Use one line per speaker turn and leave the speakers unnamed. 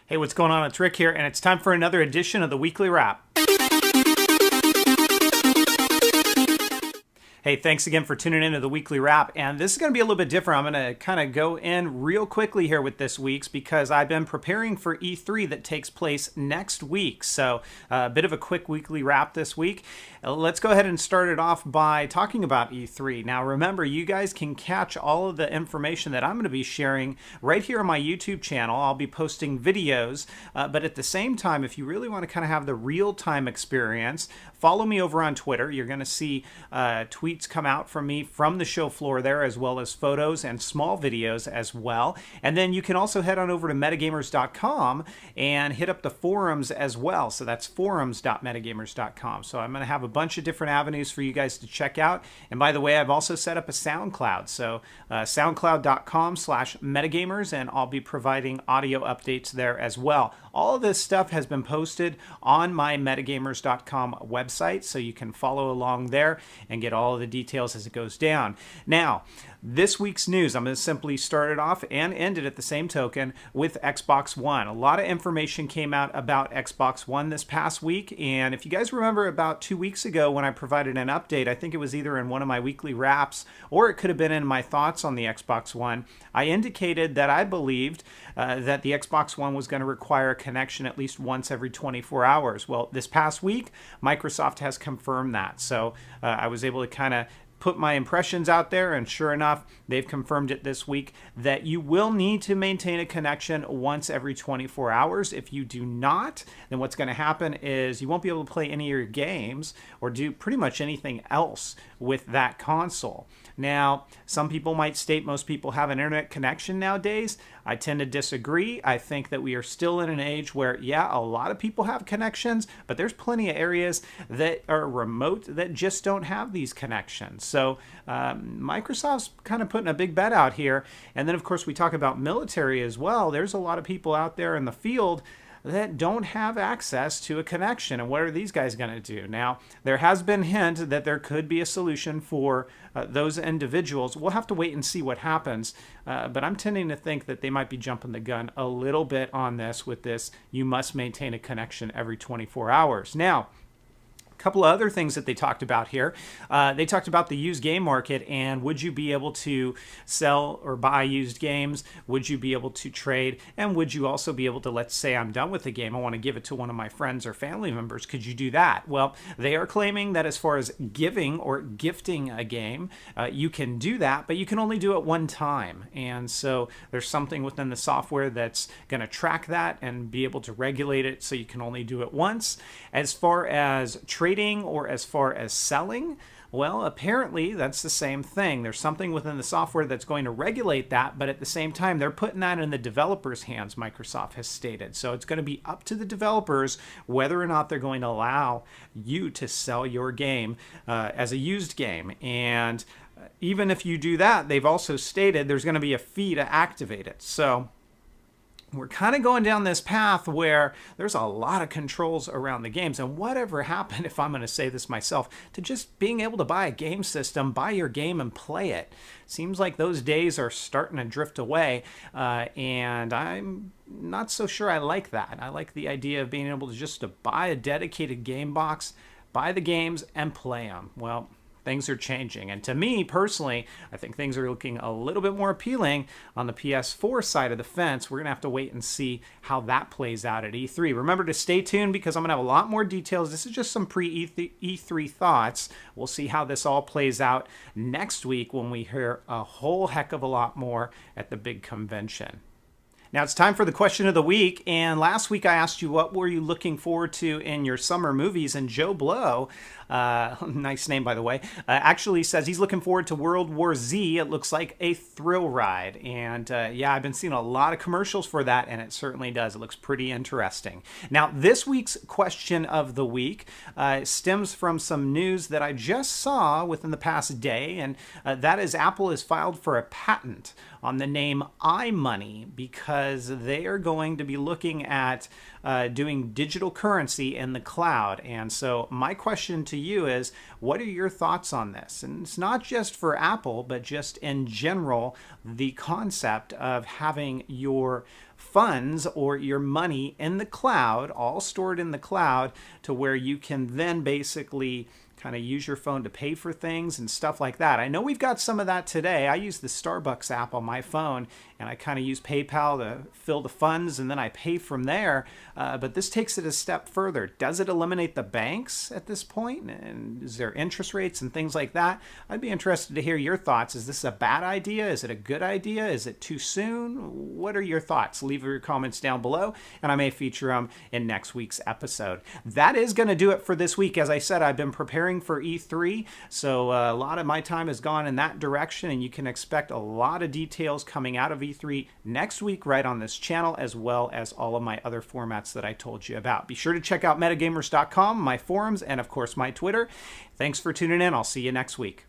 Hey, what's going on? It's Rick here, and it's time for another edition of the Weekly Wrap. Hey, thanks again for tuning into the Weekly Wrap, and this is going to be a little bit different. I'm going to kind of go in real quickly here with this week's because I've been preparing for E3 that takes place next week. So a bit of a quick Weekly Wrap this week. Let's go ahead and start it off by talking about E3. Now remember, you guys can catch all of the information that I'm going to be sharing right here on my YouTube channel. I'll be posting videos, but at the same time, if you really want to kind of have the real-time experience, follow me over on Twitter. You're going to see tweets come out from me from the show floor there, as well as photos and small videos as well. And then you can also head on over to metagamers.com and hit up the forums as well. So that's forums.metagamers.com. So I'm going to have a bunch of different avenues for you guys to check out. And by the way, I've also set up a SoundCloud. So soundcloud.com/metagamers, and I'll be providing audio updates there as well. All of this stuff has been posted on my metagamers.com website, so you can follow along there and get all of the details as it goes down. Now, this week's news, I'm going to simply start it off and end it at the same token with Xbox One. A lot of information came out about Xbox One this past week, and if you guys remember about 2 weeks ago when I provided an update, I think it was either in one of my weekly wraps or it could have been in my thoughts on the Xbox One, I indicated that I believed that the Xbox One was going to require a connection at least once every 24 hours. Well, this past week, Microsoft has confirmed that. So I was able to kind of put my impressions out there, and sure enough, they've confirmed it this week that you will need to maintain a connection once every 24 hours. If you do not, then what's going to happen is you won't be able to play any of your games or do pretty much anything else with that console. Now, some people might state most people have an internet connection nowadays. I tend to disagree. I think that we are still in an age where, yeah, a lot of people have connections, but there's plenty of areas that are remote that just don't have these connections. So Microsoft's kind of putting a big bet out here. And then, of course, we talk about military as well. There's a lot of people out there in the field that don't have access to a connection. And what are these guys going to do? Now, there has been hint that there could be a solution for those individuals. We'll have to wait and see what happens. But I'm tending to think that they might be jumping the gun a little bit on this with this. You must maintain a connection every 24 hours. Now, a couple of other things that they talked about here. They talked about the used game market, and would you be able to sell or buy used games? Would you be able to trade? And would you also be able to, let's say I'm done with the game, I want to give it to one of my friends or family members. Could you do that? Well, they are claiming that as far as giving or gifting a game, you can do that, but you can only do it one time. And so there's something within the software that's going to track that and be able to regulate it so you can only do it once. As far as trading or as far as selling, well, apparently that's the same thing. There's something within the software that's going to regulate that, but at the same time, they're putting that in the developers' hands, Microsoft has stated. So it's going to be up to the developers whether or not they're going to allow you to sell your game as a used game. And even if you do that, they've also stated there's going to be a fee to activate it. So we're kind of going down this path where there's a lot of controls around the games. And whatever happened, if I'm going to say this myself, to just being able to buy a game system, buy your game and play it? Seems like those days are starting to drift away. And I'm not so sure I like that. I like the idea of being able to just to buy a dedicated game box, buy the games, and play them. Well, things are changing. And to me, personally, I think things are looking a little bit more appealing on the PS4 side of the fence. We're going to have to wait and see how that plays out at E3. Remember to stay tuned because I'm going to have a lot more details. This is just some pre-E3 thoughts. We'll see how this all plays out next week when we hear a whole heck of a lot more at the big convention. Now it's time for the question of the week, and last week I asked you what were you looking forward to in your summer movies, and Joe Blow, nice name by the way, actually says he's looking forward to World War Z. It looks like a thrill ride, and yeah, I've been seeing a lot of commercials for that, and it certainly does. It looks pretty interesting. Now this week's question of the week stems from some news that I just saw within the past day, and that is Apple has filed for a patent on the name iMoney because because they are going to be looking at doing digital currency in the cloud. And so my question to you is, what are your thoughts on this? And it's not just for Apple, but just in general, the concept of having your funds or your money in the cloud, all stored in the cloud, to where you can then basically kind of use your phone to pay for things and stuff like that. I know we've got some of that today. I use the Starbucks app on my phone, and I kind of use PayPal to fill the funds, and then I pay from there. But this takes it a step further. Does it eliminate the banks at this point? And is there interest rates and things like that? I'd be interested to hear your thoughts. Is this a bad idea? Is it a good idea? Is it too soon? What are your thoughts? Leave your comments down below, and I may feature them in next week's episode. That is going to do it for this week. As I said, I've been preparing for E3, so a lot of my time has gone in that direction, and you can expect a lot of details coming out of E3 next week right on this channel, as well as all of my other formats that I told you about. Be sure to check out metagamers.com, my forums, and of course my Twitter. Thanks for tuning in. I'll see you next week.